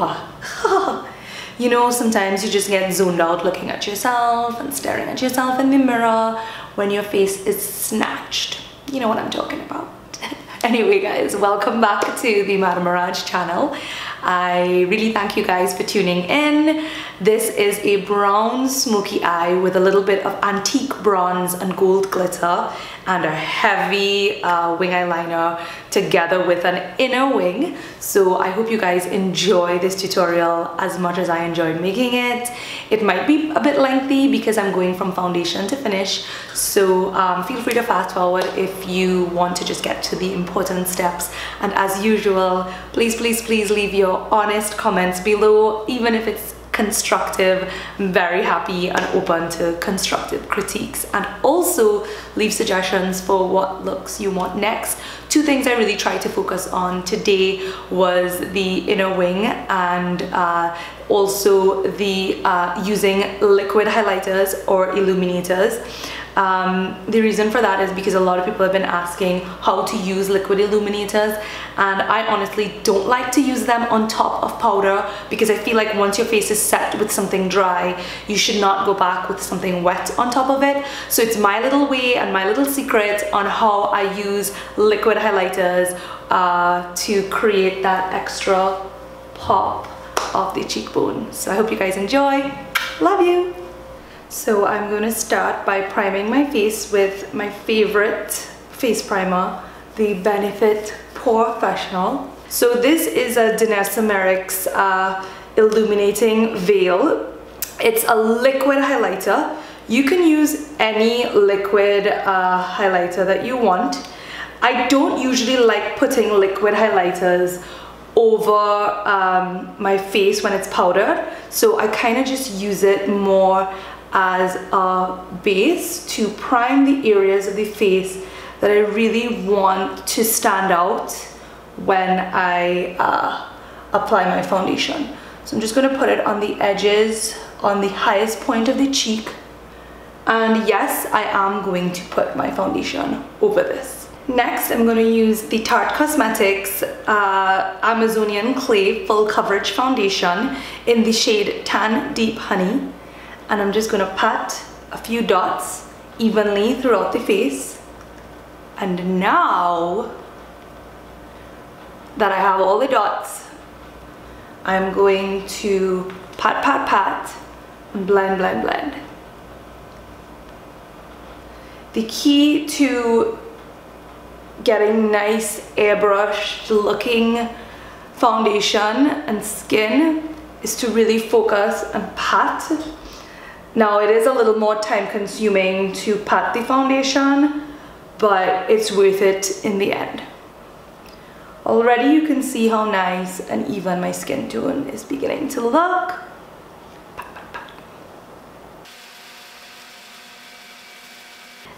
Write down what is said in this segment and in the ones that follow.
are. You know, sometimes you just get zoned out looking at yourself and staring at yourself in the mirror when your face is snatched. You know what I'm talking about. Anyway guys, welcome back to the Madame Mirage channel. I really thank you guys for tuning in. This is a brown smoky eye with a little bit of antique bronze and gold glitter and a heavy wing eyeliner together with an inner wing. So I hope you guys enjoy this tutorial as much as I enjoyed making it. It might be a bit lengthy because I'm going from foundation to finish, so feel free to fast forward if you want to just get to the important steps. And as usual, please leave your honest comments below, even if it's constructive. I'm very happy and open to constructive critiques, and also leave suggestions for what looks you want next. Two things I really tried to focus on today was the inner wing and also the using liquid highlighters or illuminators. The reason for that is because a lot of people have been asking how to use liquid illuminators, and I honestly don't like to use them on top of powder because I feel like once your face is set with something dry, you should not go back with something wet on top of it. So it's my little way and my little secret on how I use liquid highlighters to create that extra pop of the cheekbone. So I hope you guys enjoy. Love you! So I'm going to start by priming my face with my favorite face primer, the Benefit Porefessional. So this is a Danessa Myricks Illuminating Veil. It's a liquid highlighter. You can use any liquid highlighter that you want. I don't usually like putting liquid highlighters over my face when it's powdered, so I kind of just use it more as a base to prime the areas of the face that I really want to stand out when I apply my foundation. So I'm just going to put it on the edges, on the highest point of the cheek, and yes, I am going to put my foundation over this. Next, I'm going to use the Tarte Cosmetics Amazonian Clay Full Coverage Foundation in the shade Tan Deep Honey. And I'm just going to pat a few dots evenly throughout the face. And now that I have all the dots, I'm going to pat and blend. The key to getting nice airbrushed looking foundation and skin is to really focus and pat. Now it is a little more time consuming to pat the foundation, but it's worth it in the end. Already you can see how nice and even my skin tone is beginning to look.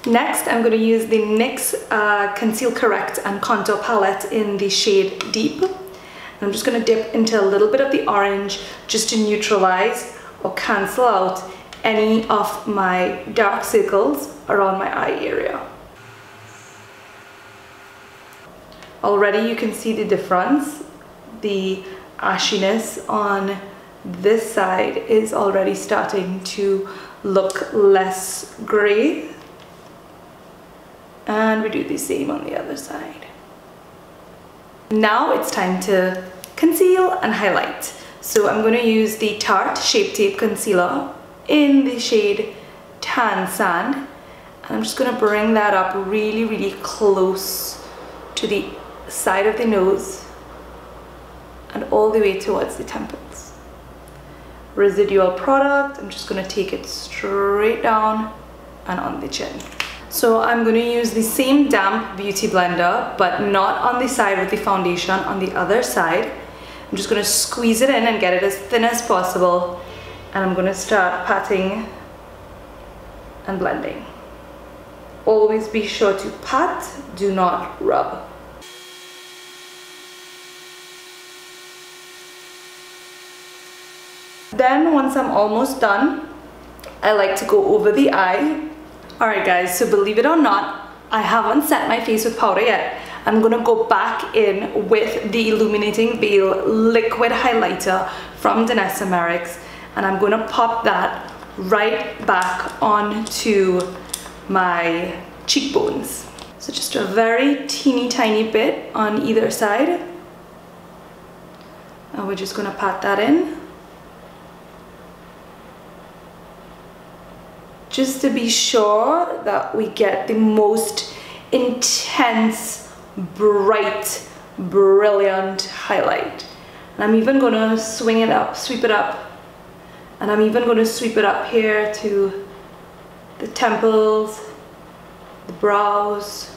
Next, I'm going to use the NYX Conceal, Correct and Contour palette in the shade Deep. And I'm just going to dip into a little bit of the orange just to neutralize or cancel out any of my dark circles around my eye area. Already you can see the difference. The ashiness on this side is already starting to look less gray. And we do the same on the other side. Now it's time to conceal and highlight. So I'm going to use the Tarte Shape Tape Concealer in the shade Tan Sand, and I'm just going to bring that up really close to the side of the nose and all the way towards the temples. Residual product, I'm just going to take it straight down and on the chin. So I'm going to use the same damp beauty blender, but not on the side with the foundation, on the other side. I'm just going to squeeze it in and get it as thin as possible. And I'm going to start patting and blending. Always be sure to pat, do not rub. Then once I'm almost done, I like to go over the eye. Alright guys, so believe it or not, I haven't set my face with powder yet. I'm gonna go back in with the Illuminating Veil liquid highlighter from Danessa Myricks, and I'm gonna pop that right back onto my cheekbones. So just a very teeny tiny bit on either side. And we're just gonna pat that in. Just to be sure that we get the most intense, bright, brilliant highlight. And I'm even gonna swing it up, sweep it up. And I'm even gonna sweep it up here to the temples, the brows.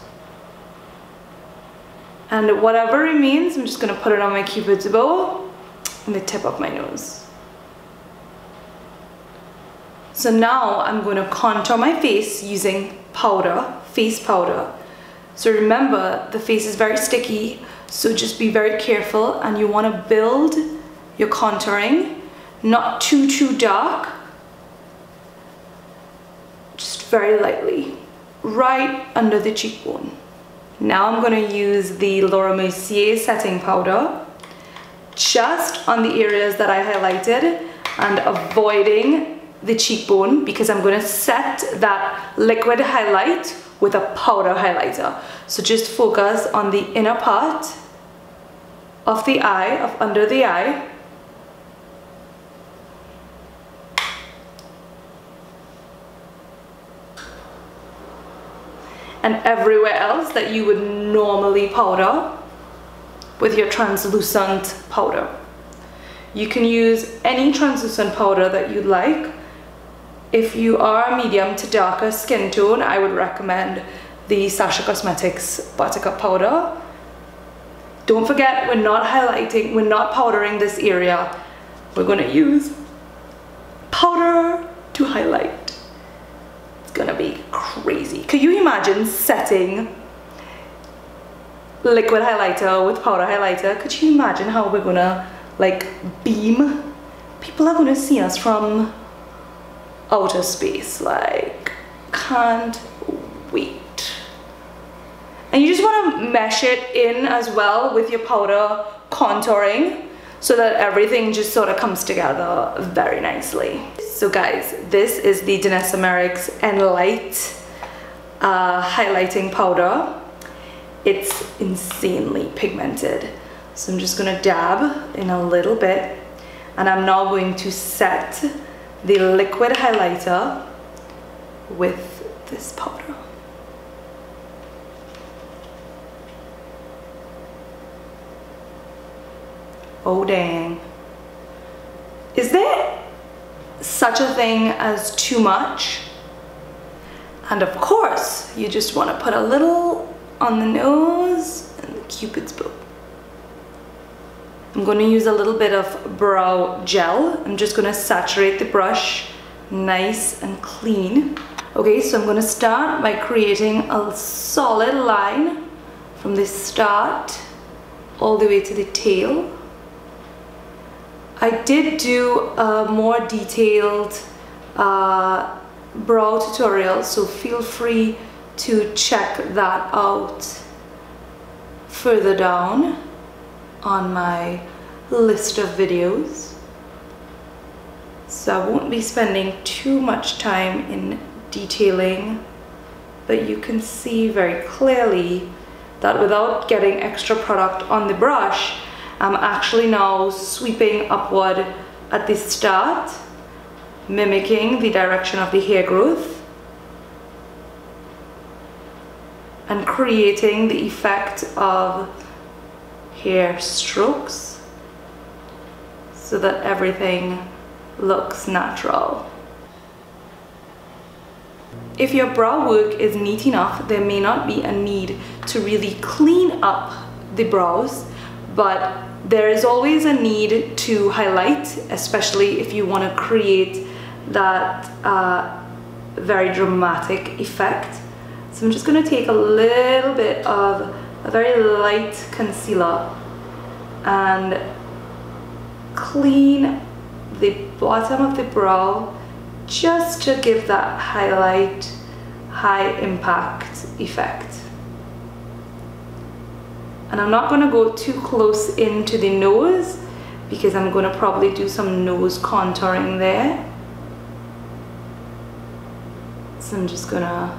And whatever remains, I'm just gonna put it on my Cupid's bow and the tip of my nose. So now I'm going to contour my face using powder, face powder. So remember, the face is very sticky, so just be very careful, and you want to build your contouring, not too dark, just very lightly, right under the cheekbone. Now I'm going to use the Laura Mercier setting powder, just on the areas that I highlighted, and avoiding the cheekbone, because I'm going to set that liquid highlight with a powder highlighter. So just focus on the inner part of the eye, of under the eye. And everywhere else that you would normally powder with your translucent powder. You can use any translucent powder that you'd like. If you are medium to darker skin tone, I would recommend the Sasha Cosmetics Buttercup powder. Don't forget, we're not highlighting, we're not powdering this area. We're gonna use powder to highlight. It's gonna be crazy. Could you imagine setting liquid highlighter with powder highlighter? Could you imagine how we're gonna like beam? People are gonna see us from outer space, like, can't wait. And you just want to mesh it in as well with your powder contouring, so that everything just sort of comes together very nicely. So guys, this is the Danessa Myricks Enlight highlighting powder. It's insanely pigmented. So I'm just gonna dab in a little bit, and I'm now going to set the liquid highlighter with this powder. Oh dang. Is there such a thing as too much? And of course, you just want to put a little on the nose and the Cupid's bow. I'm going to use a little bit of brow gel. I'm just going to saturate the brush nice and clean. Okay, so I'm going to start by creating a solid line from the start all the way to the tail. I did do a more detailed brow tutorial, so feel free to check that out further down on my list of videos. So I won't be spending too much time in detailing, but you can see very clearly that without getting extra product on the brush, I'm actually now sweeping upward at the start, mimicking the direction of the hair growth and creating the effect of hair strokes so that everything looks natural. If your brow work is neat enough, there may not be a need to really clean up the brows, but there is always a need to highlight, especially if you want to create that very dramatic effect. So I'm just going to take a little bit of a very light concealer and clean the bottom of the brow just to give that highlight, high impact effect. And I'm not going to go too close into the nose because I'm going to probably do some nose contouring there. So I'm just going to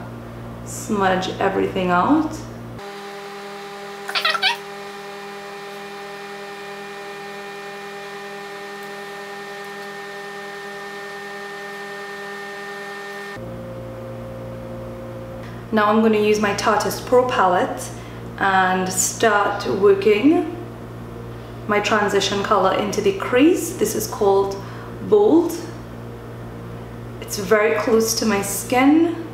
smudge everything out. Now I'm going to use my Tarteist Pro palette and start working my transition color into the crease. This is called Bold. It's very close to my skin,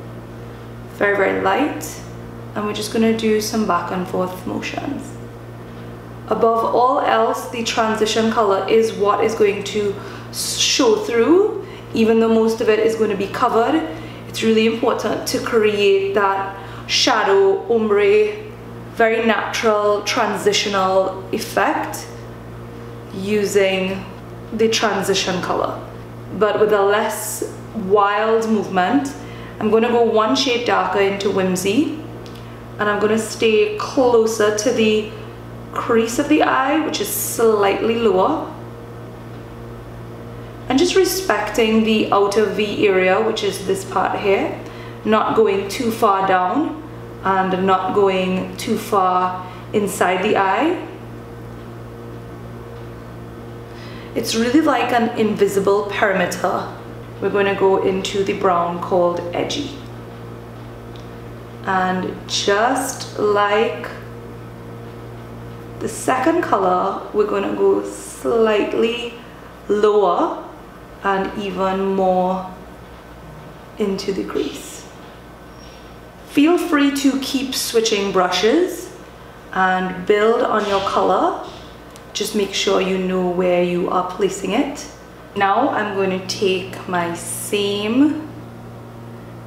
very, very light, and we're just going to do some back and forth motions. Above all else, the transition color is what is going to show through, even though most of it is going to be covered. It's really important to create that shadow, ombre, very natural transitional effect using the transition color, but with a less wild movement. I'm going to go one shade darker into Whimsy, and I'm going to stay closer to the crease of the eye, which is slightly lower, and just respecting the outer V area, which is this part here, not going too far down and not going too far inside the eye. It's really like an invisible perimeter. We're going to go into the brown called Edgy. And just like the second color, we're going to go slightly lower and even more into the crease. Feel free to keep switching brushes and build on your color. Just make sure you know where you are placing it. Now I'm going to take my same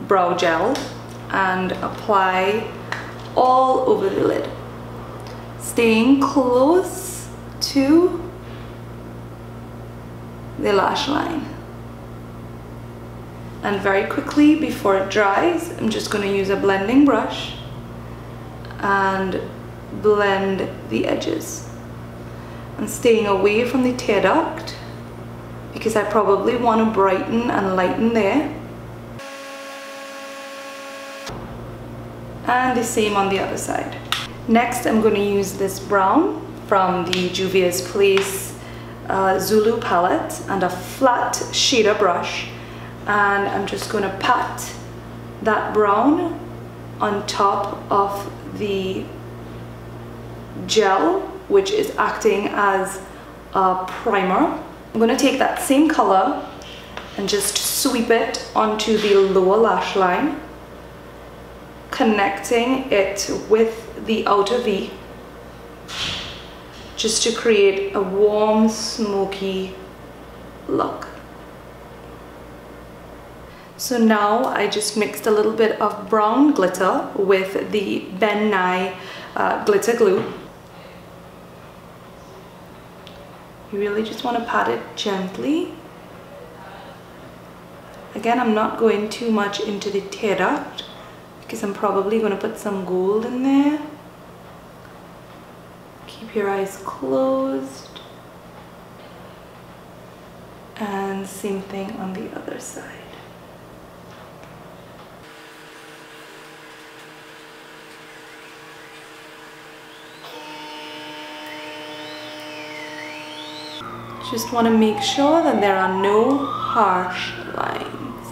brow gel and apply all over the lid, staying close to the lash line. And very quickly before it dries, I'm just going to use a blending brush and blend the edges. And staying away from the tear duct because I probably want to brighten and lighten there. And the same on the other side. Next, I'm going to use this brown from the Juvia's Place Zulu palette and a flat shader brush, and I'm just going to pat that brown on top of the gel, which is acting as a primer. I'm going to take that same color and just sweep it onto the lower lash line, connecting it with the outer V, just to create a warm, smoky look. So now I just mixed a little bit of brown glitter with the Ben Nye glitter glue. You really just want to pat it gently. Again, I'm not going too much into the tear duct because I'm probably going to put some gold in there. Keep your eyes closed. And same thing on the other side. Just want to make sure that there are no harsh lines.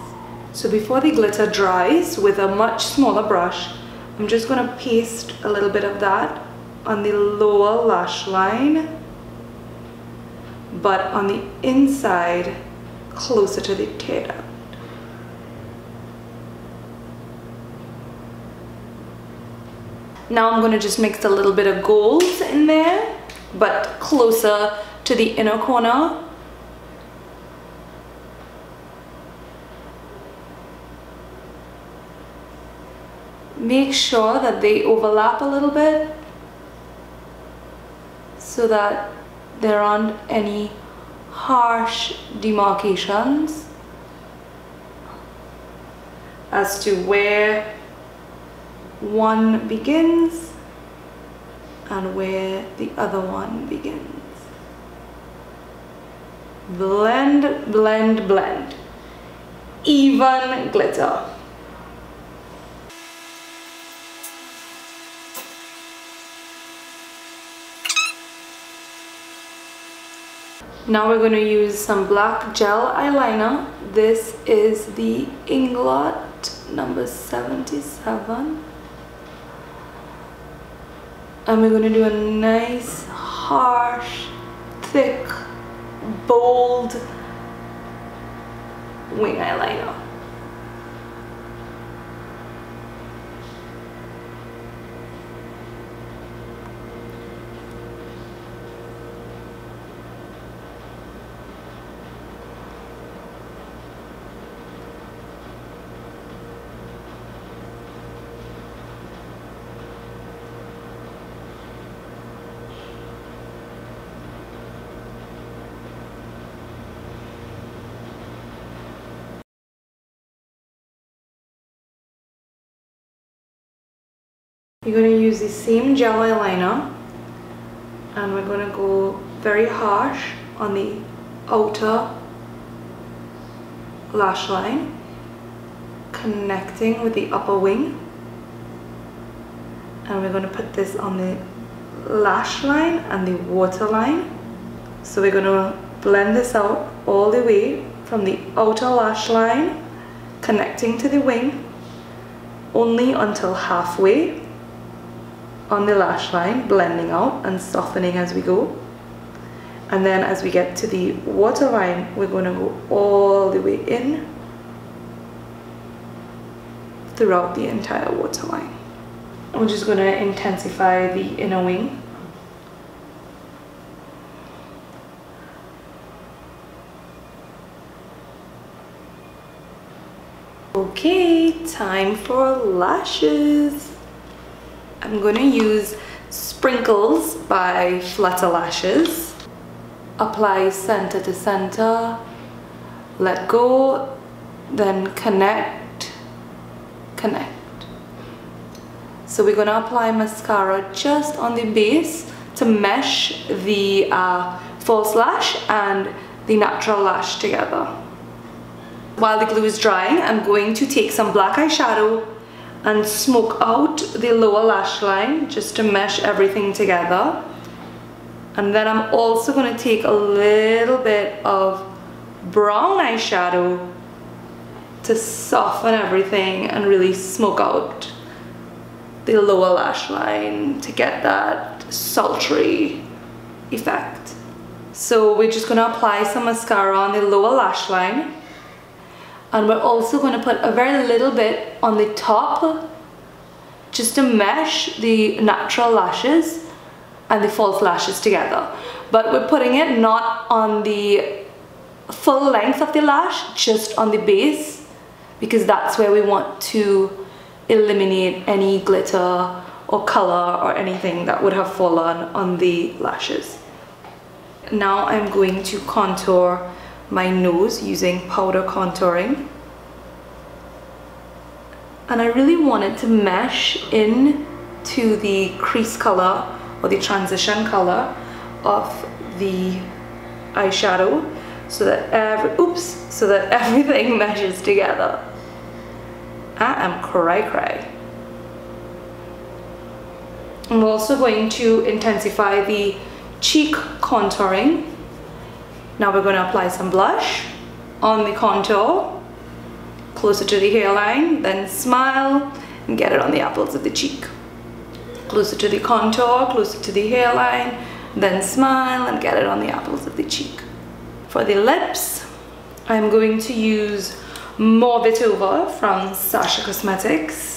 So before the glitter dries, with a much smaller brush, I'm just going to paste a little bit of that on the lower lash line, but on the inside, closer to the tear duct. Now I'm going to just mix a little bit of gold in there, but closer to the inner corner. Make sure that they overlap a little bit so that there aren't any harsh demarcations as to where one begins and where the other one begins. Blend, blend, blend. Even glitter. Now we're going to use some black gel eyeliner. This is the Inglot number 77. And we're going to do a nice, harsh, thick, bold wing eyeliner. You're going to use the same gel eyeliner and we're going to go very harsh on the outer lash line, connecting with the upper wing, and we're going to put this on the lash line and the waterline. So we're going to blend this out all the way from the outer lash line, connecting to the wing, only until halfway on the lash line, blending out and softening as we go. And then as we get to the waterline, we're going to go all the way in throughout the entire waterline. We're just going to intensify the inner wing. Okay, time for lashes. I'm going to use Sprinkles by Flutter Lashes. Apply center to center, let go, then connect, connect. So we're going to apply mascara just on the base to mesh the false lash and the natural lash together. While the glue is drying, I'm going to take some black eyeshadow and smoke out the lower lash line just to mesh everything together. And then I'm also going to take a little bit of brown eyeshadow to soften everything and really smoke out the lower lash line to get that sultry effect. So we're just going to apply some mascara on the lower lash line. And we're also going to put a very little bit on the top just to mesh the natural lashes and the false lashes together. But we're putting it not on the full length of the lash, just on the base, because that's where we want to eliminate any glitter or color or anything that would have fallen on the lashes. Now I'm going to contour my nose using powder contouring, and I really wanted to mesh in to the crease color or the transition color of the eyeshadow so that everything meshes together. I am cray. I'm also going to intensify the cheek contouring. Now we're going to apply some blush on the contour, closer to the hairline, then smile and get it on the apples of the cheek. Closer to the contour, closer to the hairline, then smile and get it on the apples of the cheek. For the lips, I'm going to use Mauve It Over from Sasha Cosmetics.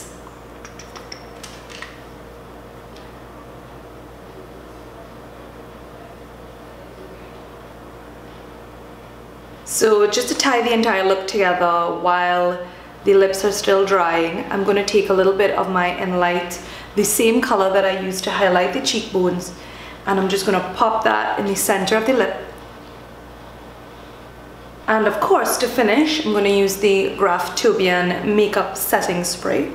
So just to tie the entire look together while the lips are still drying, I'm going to take a little bit of my Enlight, the same color that I used to highlight the cheekbones, and I'm just going to pop that in the center of the lip. And of course, to finish, I'm going to use the Graftobian Makeup Setting Spray.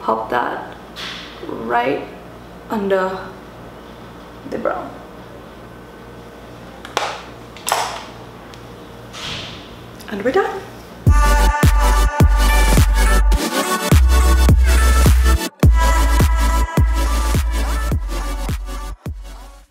Pop that right under the brow. And we're done.